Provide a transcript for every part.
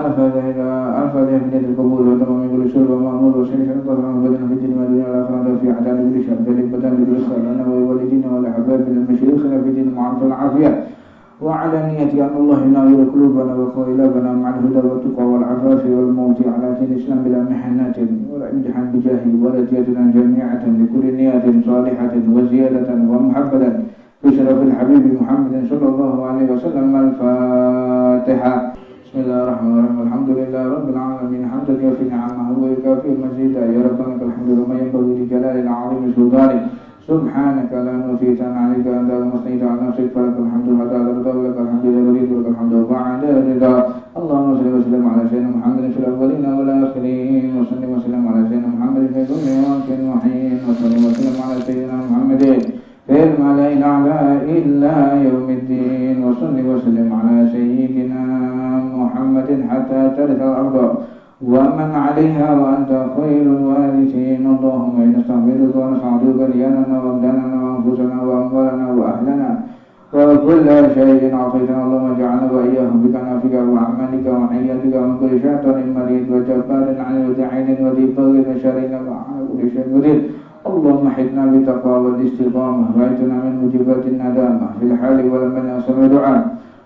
الفاتحة من يد القبول وتمام كل شرب ومأمول وشريف طبعا بدنا في الدين والدنيا والآخرة في عدالة كل شيء فلك بدن للرسول لنا ولوالدينا والأحباب من المشايخنا في دين المعروف والعافية وعلى نية أن الله ينور قلوبنا وقلوبنا مع الهدى والتقى والعفاف والموت على دين الإسلام بلا محنة ولا امتحان بجاهه ولا جيتنا جامعة لكل نية صالحة وزيادة ومحبة في شرف الحبيب محمد صلى الله عليه وسلم. الفاتحة. بسم الله الرحمن الرحيم. الحمد لله رب العالمين حمدا يوفي نعمه ويكافئ مزيدا يا ربنا لك الحمد لما ينبغي لجلال العظيم سلطانه سبحانك لا نحصي ثناء عليك أنت كما أثنيت على نفسك فلك الحمد حتى ترضى ولك الحمد إذا رضيت ولك الحمد بعد رضا. اللهم صل وسلم على سيدنا محمد في الأولين والآخرين وسلم وسلم على سيدنا محمد في كل وقت وحين وسلم وسلم على سيدنا محمد في الملأ الأعلى إلا يوم الدين وصل وسلم على سيدنا محمد حتى ترث الأرض ومن عليها وأنت خير الوارثين. اللهم إنا نستغفرك ونستعوذك رياننا وأبداننا وأنفسنا وأموالنا وأهلنا وكل شيء عصيتنا. اللهم اجعلنا وإياهم بك نافك وعملك وحياتك ومن كل شيطان مريض وجبار عن وتعين وذي بغي وشرنا وعلى كل شيء قدير. اللهم حدنا بالتقوى والاستقامة وأعتنا من موجبات الندامة في الحال ولمن أسمع دعاء.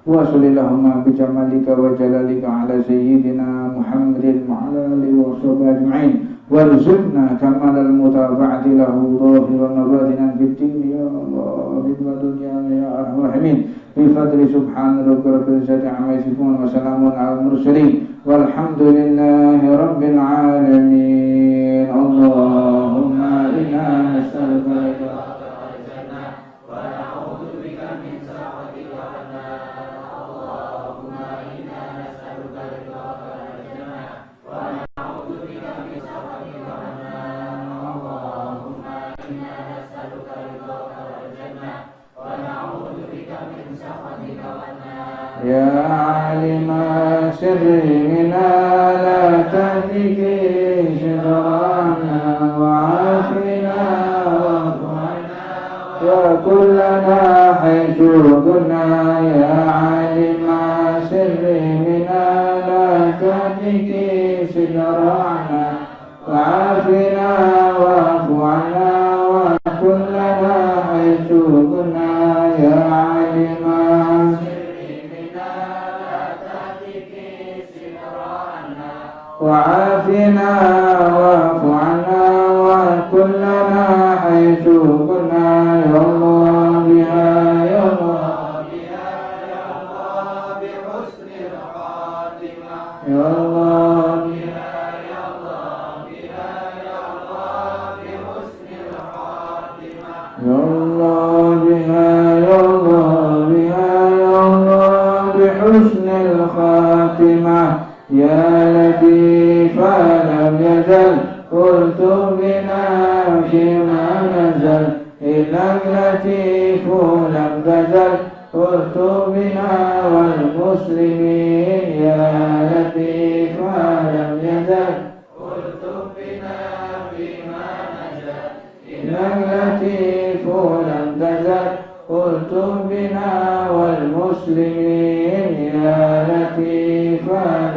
وصل اللهم بجمالك وجلالك على سيدنا محمد وعلى آله وصحبه أجمعين وارزقنا كمال المتابعة له ظاهرا وباطنا في الدين يا الله في الدنيا يا أرحم الراحمين. بفضل سبحان ربك رب العزة عما يصفون وسلام على المرسلين والحمد لله رب العالمين. اللهم إنا نسألك يا عالم سرنا لا تهتك شرعنا وعافنا وارفعنا وكلنا حيث كنا. يا عالم سرنا لا تهتك شرعنا وعافنا وارفعنا وكلنا حيث كنا. يا عالم وعافنا واعف عنا وكلنا حيث كنا. يا الله بها يا الله بها يا الله بحسن الخاتمة. يا الله بها يا الله بها يا الله بحسن الخاتمة. يا الله بها يا الله بها يا الله بحسن الخاتمة. يا لطيف لم يزل قلت بنا فيما نزل إلا اللطيف لم تزل قلت بنا والمسلمين. يا لطيف لم يزل قلت بنا فيما نزل إلا اللطيف لم تزل قلت بنا والمسلمين. يا لطيف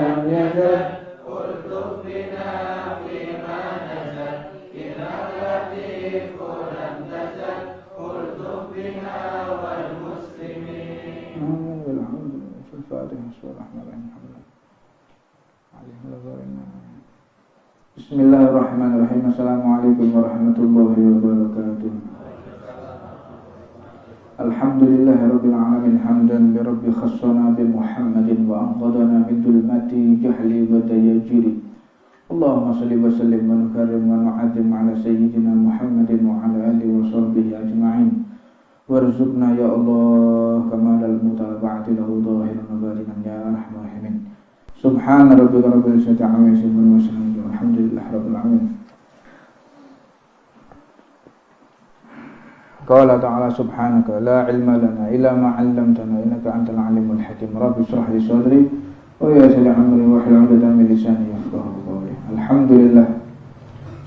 لم يزل قلت بنا فيما نزل إلا اللطيف لم تزل قلت بنا والمسلمين. والحمد لله. في الفاتحة. بسم الله الرحمن الرحيم. بسم الله الرحمن الرحيم. السلام عليكم ورحمة الله وبركاته. الحمد لله رب العالمين حمدا لرب خصنا بمحمد وأنقذنا من ظلمات جهل وتيجير. اللهم صل وسلم ونكرم ونعظم على سيدنا محمد وعلى آله وصحبه أجمعين وارزقنا يا الله كمال المتابعة له ظاهرا وباطنا يا أرحم الراحمين. سبحان ربك رب العزة عما يصفون وسلام والحمد لله رب العالمين. قال تعالى سبحانك لا علم لنا إلا ما علمتنا إنك أنت العليم الحكيم. رب اشرح لي صدري ويسر لي أمري واحلل عقدة من لساني يفقهوا قولي. الحمد لله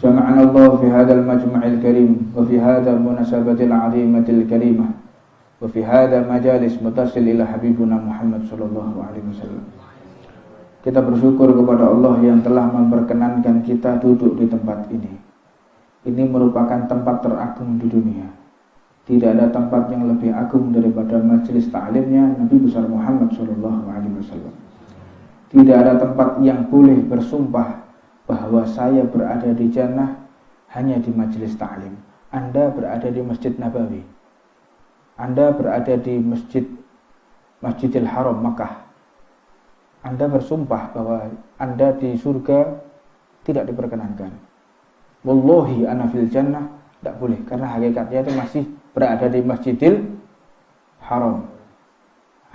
جمعنا الله في هذا المجمع الكريم وفي هذا المناسبة العظيمة الكريمة وفي هذا مجالس متصل إلى حبيبنا محمد صلى الله عليه وسلم. Kita bersyukur kepada Allah yang telah memperkenankan kita duduk di tempat ini. Ini merupakan tempat teragung di dunia. Tidak ada tempat yang lebih agung daripada majelis ta'limnya Nabi besar Muhammad SAW. Tidak ada tempat yang boleh bersumpah bahwa saya berada di jannah hanya di majelis ta'lim. Anda berada di Masjid Nabawi, Anda berada di Masjidil Haram Makkah. Anda bersumpah bahwa Anda di surga tidak diperkenankan. Wallahi ana fil jannah, tidak boleh, karena hakikatnya itu masih berada di Masjidil Haram.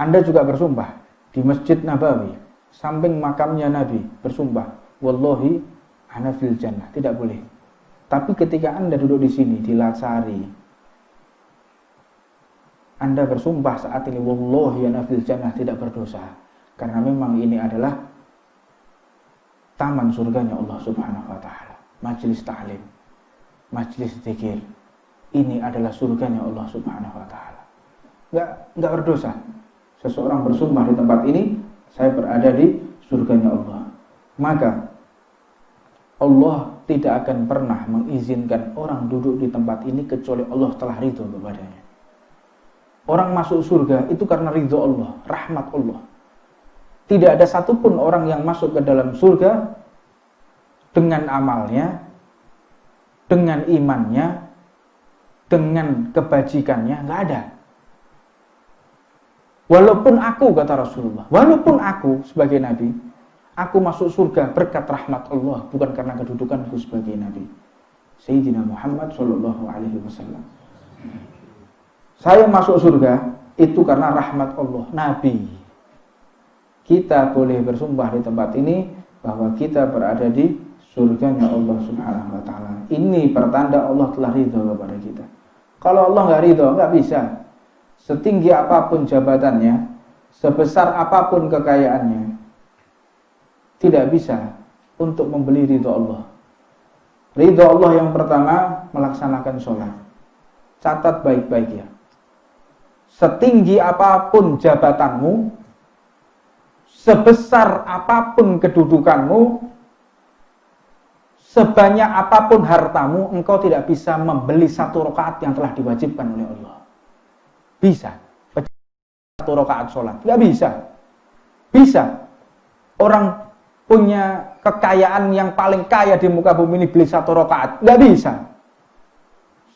Anda juga bersumpah di Masjid Nabawi, samping makamnya Nabi, bersumpah wallahi ana fil jannah, tidak boleh. Tapi ketika Anda duduk di sini di Lasari, Anda bersumpah saat ini wallahi ana fil jannah, tidak berdosa, karena memang ini adalah taman surganya Allah Subhanahu wa taala. Majelis ta'lim, majelis zikir, ini adalah surganya Allah Subhanahu wa taala. Enggak berdosa. Seseorang bersumpah di tempat ini, saya berada di surganya Allah. Maka Allah tidak akan pernah mengizinkan orang duduk di tempat ini kecuali Allah telah ridho kepadanya. Orang masuk surga itu karena ridho Allah, rahmat Allah. Tidak ada satupun orang yang masuk ke dalam surga dengan amalnya, dengan imannya, dengan kebajikannya, nggak ada. Walaupun aku, kata Rasulullah, walaupun aku sebagai Nabi, aku masuk surga berkat rahmat Allah, bukan karena kedudukanku sebagai Nabi. Sayyidina Muhammad SAW. Saya masuk surga itu karena rahmat Allah, Nabi. Kita boleh bersumpah di tempat ini bahwa kita berada di surganya Allah Subhanahu wa taala. Ini pertanda Allah telah ridho kepada kita. Kalau Allah nggak ridho, nggak bisa. Setinggi apapun jabatannya, sebesar apapun kekayaannya, tidak bisa untuk membeli ridho Allah. Ridho Allah yang pertama, melaksanakan sholat. Catat baik-baik ya. Setinggi apapun jabatanmu, sebesar apapun kedudukanmu, sebanyak apapun hartamu, engkau tidak bisa membeli 1 rakaat yang telah diwajibkan oleh Allah. Bisa 1 rakaat sholat? Nggak bisa. Bisa. Orang punya kekayaan yang paling kaya di muka bumi ini beli 1 rakaat? Nggak bisa.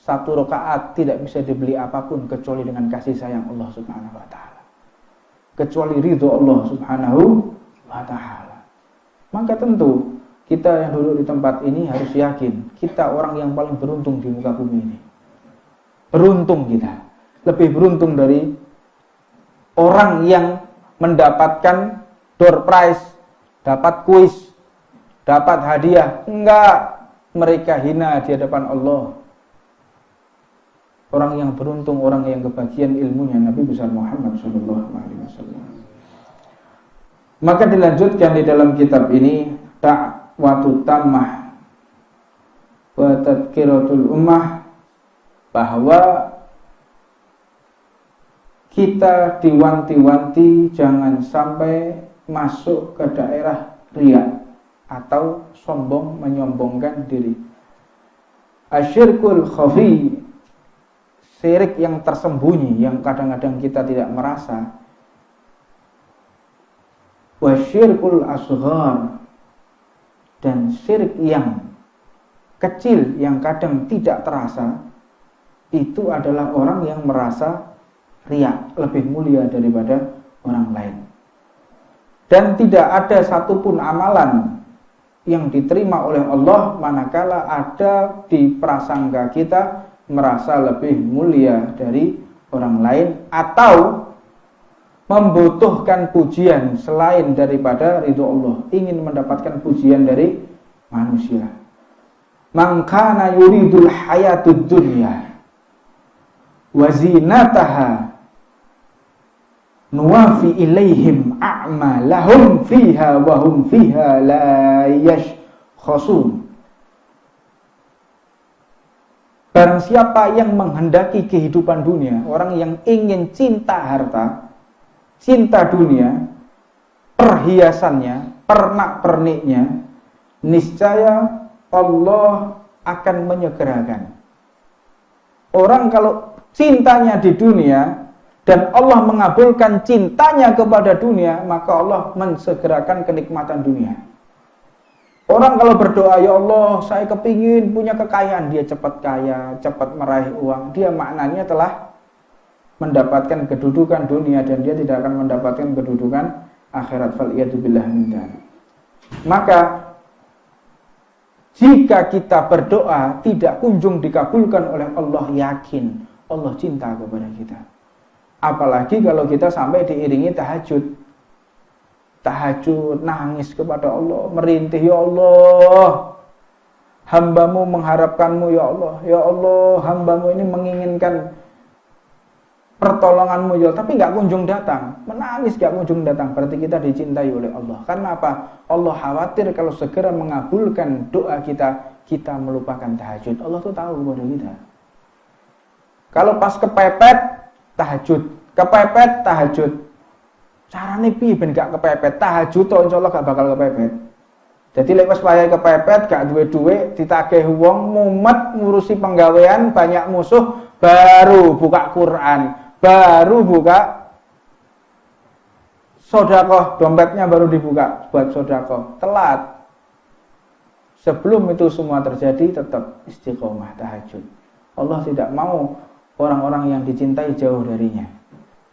1 rakaat tidak bisa dibeli apapun kecuali dengan kasih sayang Allah Subhanahu wa taala. Kecuali ridho Allah Subhanahu wa taala. Maka tentu kita yang duduk di tempat ini harus yakin kita orang yang paling beruntung di muka bumi ini. Beruntung kita. Lebih beruntung dari orang yang mendapatkan door prize, dapat kuis, dapat hadiah. Enggak, mereka hina di hadapan Allah. Orang yang beruntung, orang yang kebagian ilmunya Nabi besar Muhammad SAW. Maka dilanjutkan di dalam kitab ini, Da'watut Tammah wa Tadhkiratul Ummah, bahwa kita diwanti-wanti jangan sampai masuk ke daerah riya atau sombong, menyombongkan diri. Asyirkul khafi, syirik yang tersembunyi, yang kadang-kadang kita tidak merasa. Wasyirkul asghar, dan syirik yang kecil yang kadang tidak terasa, itu adalah orang yang merasa riya lebih mulia daripada orang lain. Dan tidak ada satupun amalan yang diterima oleh Allah manakala ada di prasangka kita merasa lebih mulia dari orang lain atau membutuhkan pujian selain daripada ridho Allah, ingin mendapatkan pujian dari manusia. Man kana yuridul hayatud dunya wa zinataha nuwafi ilaihim a'malahum fiha wa hum fiha la yashkhasun. Barang siapa yang menghendaki kehidupan dunia, orang yang ingin cinta harta, cinta dunia, perhiasannya, pernak-perniknya, niscaya Allah akan menyegerakan. Orang kalau cintanya di dunia dan Allah mengabulkan cintanya kepada dunia, maka Allah mensegerakan kenikmatan dunia. Orang kalau berdoa, ya Allah, saya kepingin punya kekayaan, dia cepat kaya, cepat meraih uang. Dia maknanya telah mendapatkan kedudukan dunia dan dia tidak akan mendapatkan kedudukan akhirat. Fal'iyadzubillah min dzalik. Maka jika kita berdoa tidak kunjung dikabulkan oleh Allah, yakin Allah cinta kepada kita. Apalagi kalau kita sampai diiringi tahajud. Tahajud, nangis kepada Allah, merintih, ya Allah, hambamu mengharapkanmu, ya Allah. Ya Allah, hambamu ini menginginkan pertolonganmu, ya Allah, tapi gak kunjung datang. Menangis gak kunjung datang, berarti kita dicintai oleh Allah. Karena apa? Allah khawatir kalau segera mengabulkan doa kita, kita melupakan tahajud. Allah tuh tahu kepada kita. Kalau pas kepepet, tahajud. Kepepet, tahajud. Carane piye ben gak kepepet? Tahajud to insyaallah gak bakal kepepet. Jadi lek wis wayahe kepepet, gak duwe dhuwit, ditagih wong, mumet ngurusi penggawean, banyak musuh, baru buka Quran, baru buka sedekah, dompetnya baru dibuka buat sedekah. Telat. Sebelum itu semua terjadi, tetap istiqomah tahajud. Allah tidak mau orang-orang yang dicintai jauh darinya.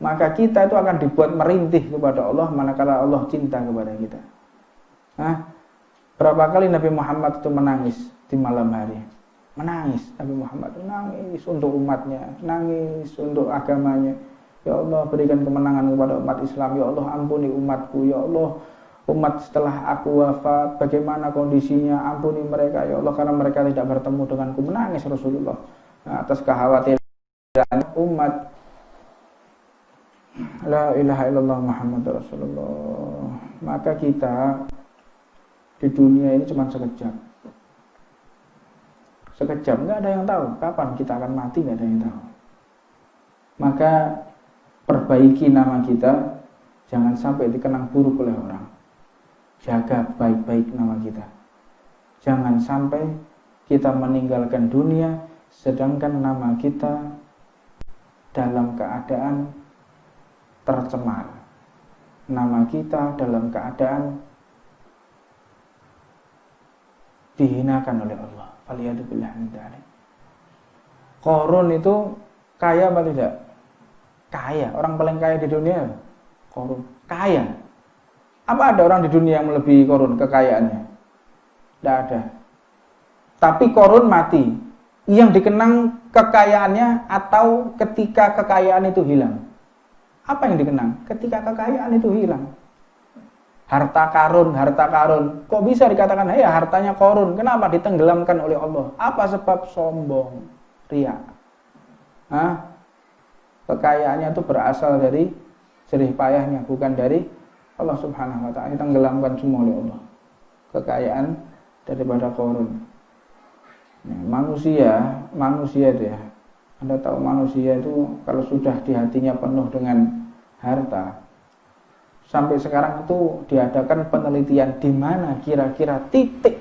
Maka kita itu akan dibuat merintih kepada Allah manakala Allah cinta kepada kita. Berapa kali Nabi Muhammad itu menangis di malam hari? Menangis, Nabi Muhammad itu nangis untuk umatnya, nangis untuk agamanya. Ya Allah, berikan kemenangan kepada umat Islam. Ya Allah, ampuni umatku. Ya Allah, umat setelah aku wafat, bagaimana kondisinya? Ampuni mereka, ya Allah, karena mereka tidak bertemu denganku. Menangis Rasulullah atas kekhawatiran umat. La ilaha illallah Muhammad Rasulullah. Maka kita di dunia ini cuma sekejap. Sekejap, nggak ada yang tahu kapan kita akan mati, nggak ada yang tahu. Maka perbaiki nama kita, jangan sampai dikenang buruk oleh orang. Jaga baik-baik nama kita. Jangan sampai kita meninggalkan dunia sedangkan nama kita dalam keadaan tercemar. Nama kita dalam keadaan dihinakan oleh Allah. Faliyadzubillah min dzalik. Qarun itu kaya apa tidak? Kaya. Orang paling kaya di dunia Qarun. Kaya. Apa ada orang di dunia yang melebihi Qarun kekayaannya? Tidak ada. Tapi Qarun mati. Yang dikenang kekayaannya atau ketika kekayaan itu hilang? Apa yang dikenang? Ketika kekayaan itu hilang. Harta karun. Kok bisa dikatakan, ya hartanya Qarun? Kenapa ditenggelamkan oleh Allah? Apa sebab? Sombong, riya. Kekayaannya itu berasal dari jerih payahnya, bukan dari Allah Subhanahu wa ta'ala. Ditenggelamkan semua oleh Allah. Kekayaan daripada Qarun. Manusia itu ya. Anda tahu manusia itu kalau sudah di hatinya penuh dengan harta, sampai sekarang itu diadakan penelitian di mana kira-kira titik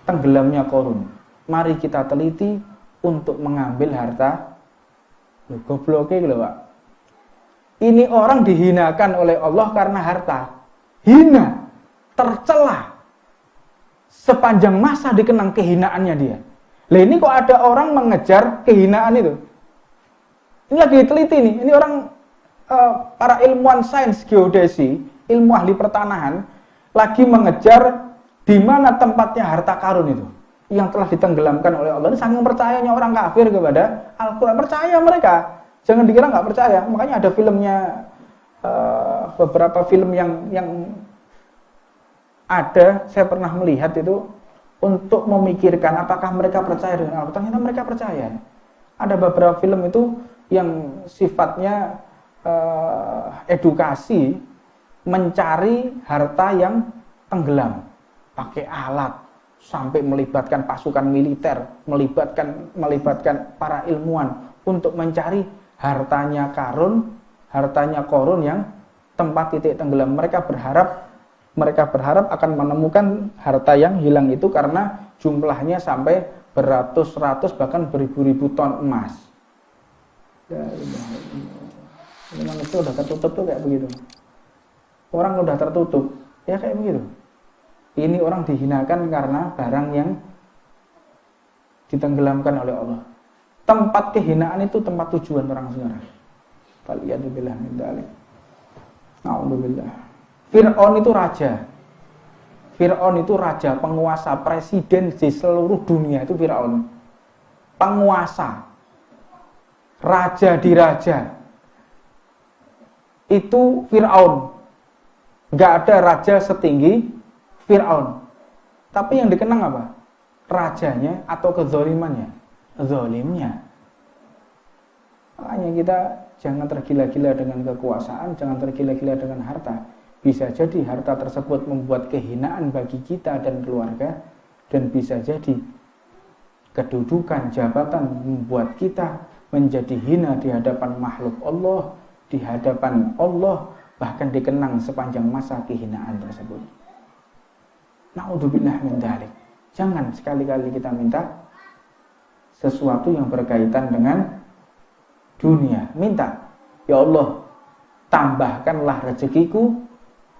tenggelamnya Qarun. Mari kita teliti untuk mengambil harta. Gobloknya gitu Pak. Ini orang dihinakan oleh Allah karena harta. Hina, tercela. Sepanjang masa dikenang kehinaannya dia. Lah ini kok ada orang mengejar kehinaan itu? Ini lagi diteliti nih. Ini orang para ilmuwan sains geodesi, ilmu ahli pertanahan lagi mengejar di mana tempatnya harta karun itu yang telah ditenggelamkan oleh Allah. Ini saking percayanya orang kafir kepada Al-Quran. Percaya mereka. Jangan dikira nggak percaya. Makanya ada filmnya, beberapa film yang ada, saya pernah melihat itu untuk memikirkan apakah mereka percaya dengan Allah. Ternyata mereka percaya. Ada beberapa film itu yang sifatnya edukasi, mencari harta yang tenggelam, pakai alat, sampai melibatkan pasukan militer, melibatkan para ilmuwan untuk mencari hartanya Qarun yang tempat titik tenggelam. Mereka berharap Mereka berharap akan menemukan harta yang hilang itu karena jumlahnya sampai beratus-ratus bahkan beribu-ribu ton emas. Ya, ini manusia udah tertutup tuh kayak begitu. Orang udah tertutup, ya kayak begitu. Ini orang dihinakan karena barang yang ditenggelamkan oleh Allah. Tempat kehinaan itu tempat tujuan orang sekarang. Faliyadzubillah min dzalik. Na'udzubillah. Fir'aun itu raja. Fir'aun itu raja, penguasa, presiden di seluruh dunia itu Fir'aun. Penguasa. Raja di raja. Itu Fir'aun. Nggak ada raja setinggi Fir'aun. Tapi yang dikenang apa? Rajanya atau kezalimannya? Zalimnya. Makanya kita jangan tergila-gila dengan kekuasaan, jangan tergila-gila dengan harta. Bisa jadi harta tersebut membuat kehinaan bagi kita dan keluarga, dan bisa jadi kedudukan, jabatan membuat kita menjadi hina di hadapan makhluk Allah, di hadapan Allah, bahkan dikenang sepanjang masa kehinaan tersebut. Na'udzubillah min dzalik. Jangan sekali-kali kita minta sesuatu yang berkaitan dengan dunia. Minta, ya Allah, tambahkanlah rezekiku,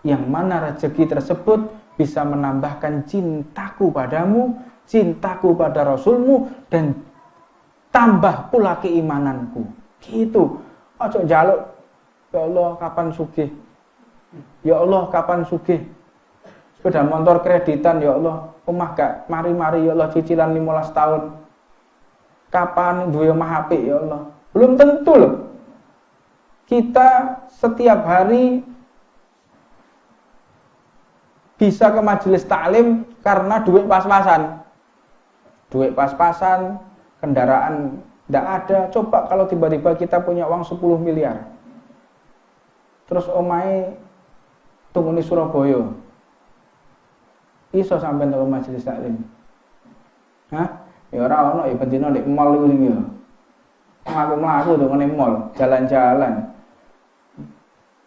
yang mana rezeki tersebut bisa menambahkan cintaku padamu, cintaku pada Rasulmu, dan tambah pula keimananku. Gitu. Ojo njaluk, ya Allah kapan sugih, ya Allah kapan sugih, sepeda motor kreditan, ya Allah omah gak mari-mari, ya Allah cicilan 15 tahun, kapan duwe omah apik, ya Allah. Belum tentu loh. Kita setiap hari bisa ke majelis taklim karena duit pas-pasan. Duit pas-pasan, kendaraan tidak ada. Coba kalau tiba-tiba kita punya uang 10 miliar. Terus omahe tunggu di Surabaya. Iso sampai ke majelis taklim. Hah? Ya ora ono ya bendina nek mall iku sing ya. Mlaku-mlaku tuh ngene mall, jalan-jalan.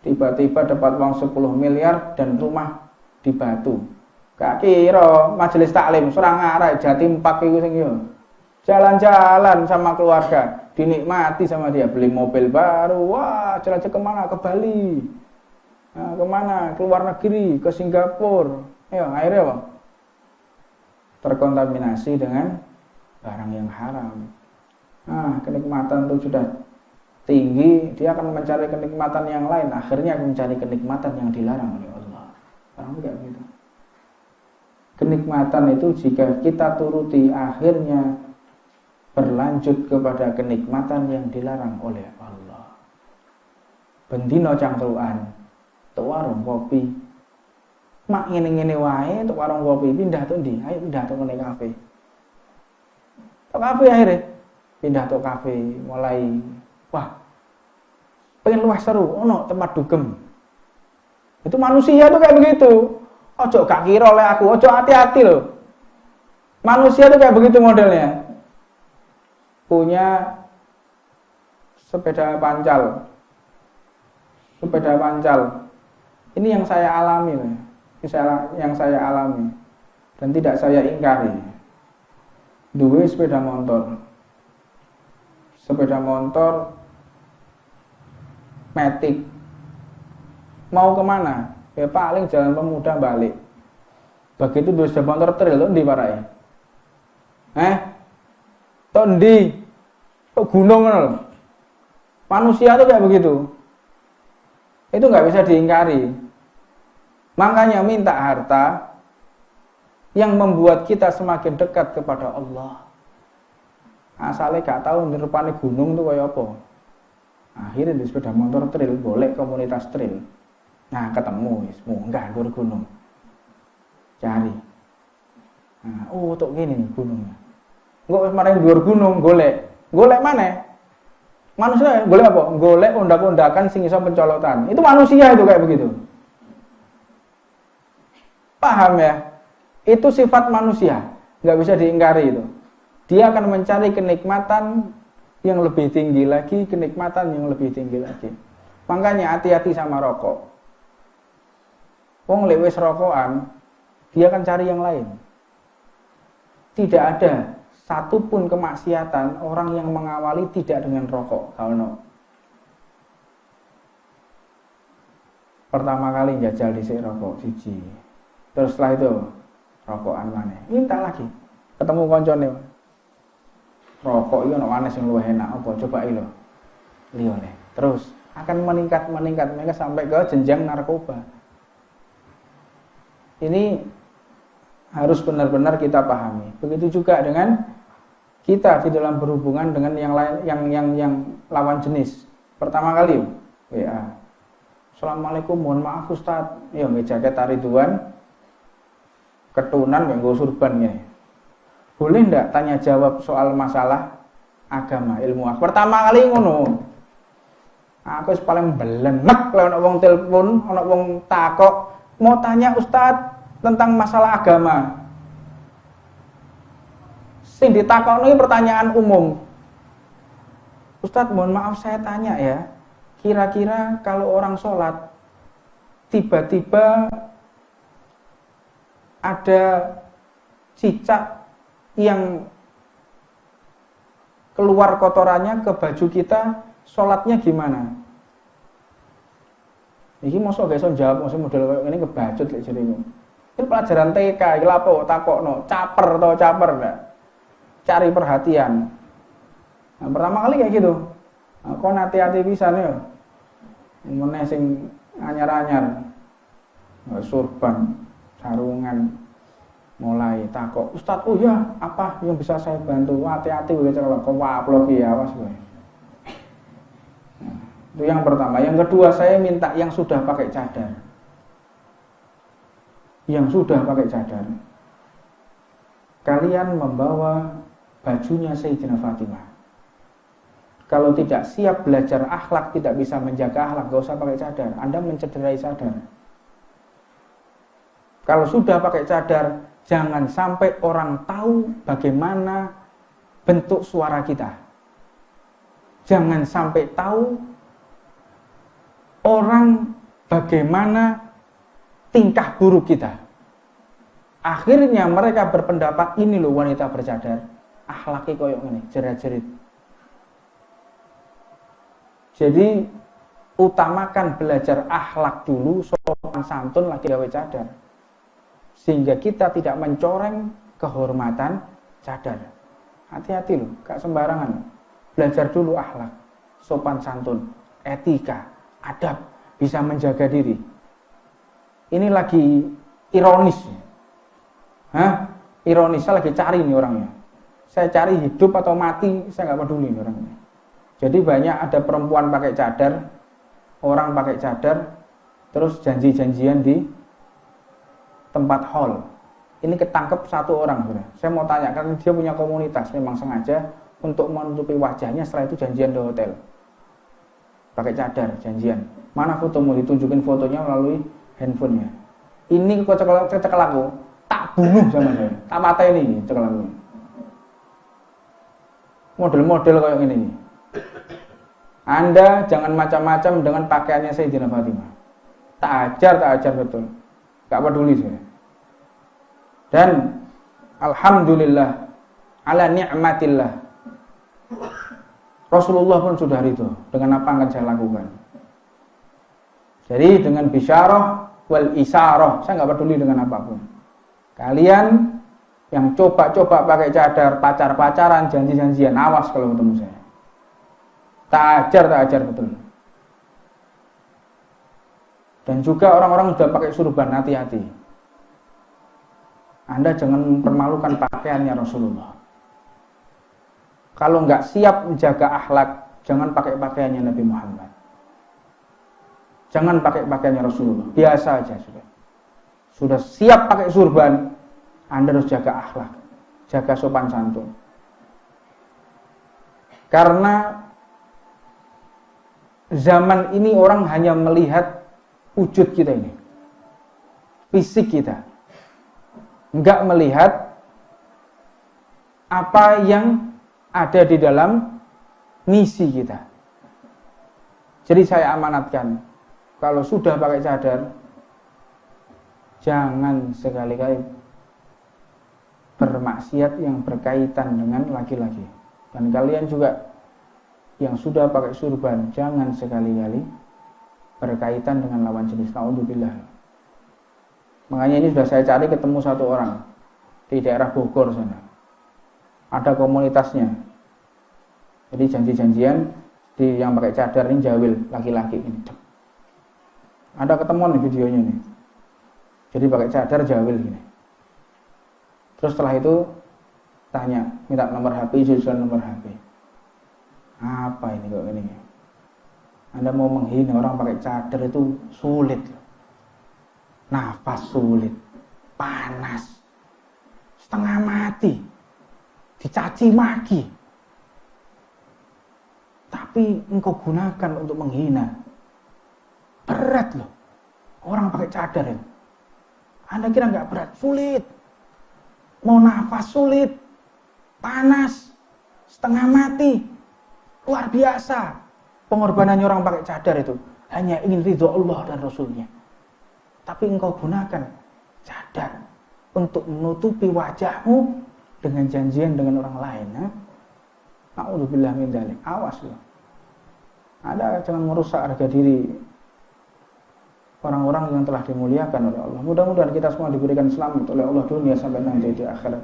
Tiba-tiba dapat uang 10 miliar dan rumah di Batu. Gak kira majelis taklim serang arah Jatim Park iku sing yo. Jalan-jalan sama keluarga, dinikmati sama dia, beli mobil baru, wah jelajah kemana? Ke Bali. Nah, kemana? Ke luar negeri, ke Singapura. Ya, akhirnya apa? Terkontaminasi dengan barang yang haram. Nah, kenikmatan itu sudah tinggi, dia akan mencari kenikmatan yang lain, akhirnya akan mencari kenikmatan yang dilarang oleh Allah. Paham tidak begitu? Kenikmatan itu jika kita turuti akhirnya berlanjut kepada kenikmatan yang dilarang oleh Allah. Bendino cangkruan, tuk warung kopi, mak ngene-ngene wae tuk warung kopi, pindah tuh ndi? Ayo pindah tuh ngene kafe. Tuk kafe akhirnya pindah tuh kafe, mulai wah pengen luwih seru, ono tempat dugem. Itu manusia tuh kayak begitu. Ojo gak kira oleh aku, ojo hati-hati loh. Manusia tuh kayak begitu modelnya. Punya sepeda pancal. Sepeda pancal. Ini yang saya alami loh. Yang saya alami dan tidak saya ingkari. Duwe sepeda motor. Sepeda motor Matic. Mau kemana? Ya paling jalan pemuda balik. Begitu duwe sepeda motor trail lho ndi parae? Tondi gunung lho. Manusia tuh kayak begitu. Itu nggak bisa diingkari. Makanya minta harta yang membuat kita semakin dekat kepada Allah. Asalnya gak tahu nirupane gunung tuh kayak apa. Akhirnya di sepeda motor trail, golek komunitas trail. Nah ketemu, munggah dur gunung. Cari. Nah, oh tok gini nih gunungnya. Engko wis maring dhuwur gunung golek. Golek mana? Manusia golek apa? Golek undak-undakan sing iso pencolotan. Itu manusia itu kayak begitu. Paham ya? Itu sifat manusia, nggak bisa diingkari itu. Dia akan mencari kenikmatan yang lebih tinggi lagi, kenikmatan yang lebih tinggi lagi. Makanya hati-hati sama rokok. Wong lek wis rokokan, dia akan cari yang lain. Tidak ada satupun kemaksiatan orang yang mengawali tidak dengan rokok. Kalau pertama kali jajal dhisik rokok siji. Terus setelah itu rokokan maneh. Minta lagi. Ketemu koncone. Rokok iki ono manis sing luwih enak apa? Coba iki lho. Liyane. Terus akan meningkat mereka sampai ke jenjang narkoba. Ini harus benar-benar kita pahami. Begitu juga dengan kita di dalam berhubungan dengan yang lain, yang lawan jenis. Pertama kali WA. Assalamualaikum, mohon maaf Ustaz. Ya nggih jaket Ridwan. Ketunan nganggo surban ya. Boleh ndak tanya jawab soal masalah agama, ilmu agama. Pertama kali ngono. Aku paling belenek lek ana wong telepon, ana wong takok, mau tanya Ustaz tentang masalah agama. Sing ditakokno pertanyaan umum. Ustaz, mohon maaf saya tanya ya. Kira-kira kalau orang sholat tiba-tiba ada cicak yang keluar kotorannya ke baju kita, sholatnya gimana? Ini mosok gak iso jawab, mosok model kayak ini kebacut lek jenenge. Ini pelajaran TK, iki lha apa takokno, caper enggak? Cari perhatian. Nah, pertama kali kayak gitu. Nah, kok hati-hati pisan ya. Meneh sing anyar-anyar. Surban, sarungan, mulai takok, Ustaz, oh ya, apa yang bisa saya bantu? Hati-hati kowe kalau kewaplo ki awas kowe. Nah, itu yang pertama. Yang kedua, saya minta yang sudah pakai cadar. Yang sudah pakai cadar. Kalian membawa bajunya Sayyidina Fatimah. Kalau tidak siap belajar akhlak, tidak bisa menjaga akhlak, gak usah pakai cadar. Anda mencederai cadar. Kalau sudah pakai cadar, jangan sampai orang tahu bagaimana bentuk suara kita. Jangan sampai tahu orang bagaimana tingkah buruk kita. Akhirnya mereka berpendapat, ini loh wanita bercadar, akhlaknya koyok ini, jerat-jerit. Jadi utamakan belajar akhlak dulu, sopan santun lagi gawe cadar. Sehingga kita tidak mencoreng kehormatan cadar. Hati-hati loh, gak sembarangan. Belajar dulu akhlak, sopan santun, etika, adab, bisa menjaga diri. Ini lagi ironis. Ironis, saya lagi cari nih orangnya. Saya cari hidup atau mati, saya gak peduli nih orangnya. Jadi banyak ada perempuan pakai cadar, orang pakai cadar, terus janji-janjian di tempat hall. Ini ketangkep satu orang, sudah. Saya mau tanya, karena dia punya komunitas, memang sengaja untuk menutupi wajahnya, setelah itu janjian di hotel. Pakai cadar, janjian. Mana fotomu? Ditunjukin fotonya melalui handphonenya. Ini cekel aku, tak bunuh sama saya, tak mata ini cekel aku. Model-model kayak gini. Anda jangan macam-macam dengan pakaiannya Sayyidina Fatimah. Tak ajar betul. Gak peduli saya. Dan alhamdulillah ala ni'matillah. Rasulullah pun sudah ridho dengan apa yang akan saya lakukan. Jadi dengan bisyarah wal isyarah, saya gak peduli dengan apapun. Kalian yang coba-coba pakai cadar, pacar-pacaran, janji-janjian, awas kalau ketemu saya. Tak ajar betul. Dan juga orang-orang sudah pakai surban, hati-hati. Anda jangan mempermalukan pakaiannya Rasulullah. Kalau nggak siap menjaga akhlak, jangan pakai pakaiannya Nabi Muhammad. Jangan pakai pakaiannya Rasulullah. Biasa aja sudah. Sudah siap pakai surban, Anda harus jaga akhlak, jaga sopan santun. Karena zaman ini orang hanya melihat wujud kita ini, fisik kita, enggak melihat apa yang ada di dalam misi kita. Jadi saya amanatkan, kalau sudah pakai cadar, jangan sekali-kali bermaksiat yang berkaitan dengan laki-laki. Dan kalian juga yang sudah pakai surban, jangan sekali-kali berkaitan dengan lawan jenis. Naudzubillah. Makanya ini sudah saya cari ketemu satu orang di daerah Bogor sana. Ada komunitasnya. Jadi janji-janjian di yang pakai cadar ini jawil laki-laki ini. Ada ketemuan nih videonya nih. Jadi pakai cadar jawil gini. Terus setelah itu tanya, minta nomor HP, jual nomor HP. Apa ini kok ini? Anda mau menghina orang pakai cadar itu sulit. Nafas sulit, panas, setengah mati, dicaci maki. Tapi engkau gunakan untuk menghina. Berat loh. Orang pakai cadar itu. Anda kira nggak berat? Sulit. Mau nafas sulit. Panas. Setengah mati. Luar biasa. Pengorbanannya orang pakai cadar itu. Hanya ingin ridho Allah dan Rasulnya. Tapi engkau gunakan cadar untuk menutupi wajahmu dengan janjian dengan orang lain. Na'udzubillah min dzalik. Awas loh. Anda jangan merusak harga diri orang-orang yang telah dimuliakan oleh Allah. Mudah-mudahan kita semua diberikan selamat oleh Allah dunia sampai nanti di akhirat.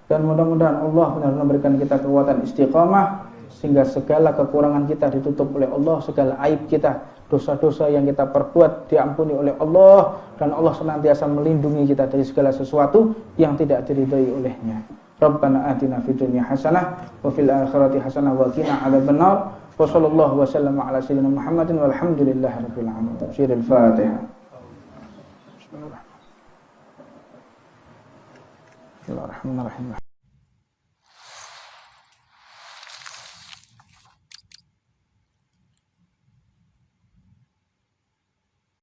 Dan mudah-mudahan Allah benar-benar memberikan kita kekuatan istiqamah sehingga segala kekurangan kita ditutup oleh Allah, segala aib kita, dosa-dosa yang kita perbuat diampuni oleh Allah, dan Allah senantiasa melindungi kita dari segala sesuatu yang tidak diridhai olehnya. Rabbana atina fid dunya hasanah wa fil akhirati hasanah wa qina adzabannar. Wa sallallahu wa sallama ala sayyidina Muhammadin walhamdulillahi rabbil alamin. Tafsir al-Fatihah. Bismillahirrahmanirrahim.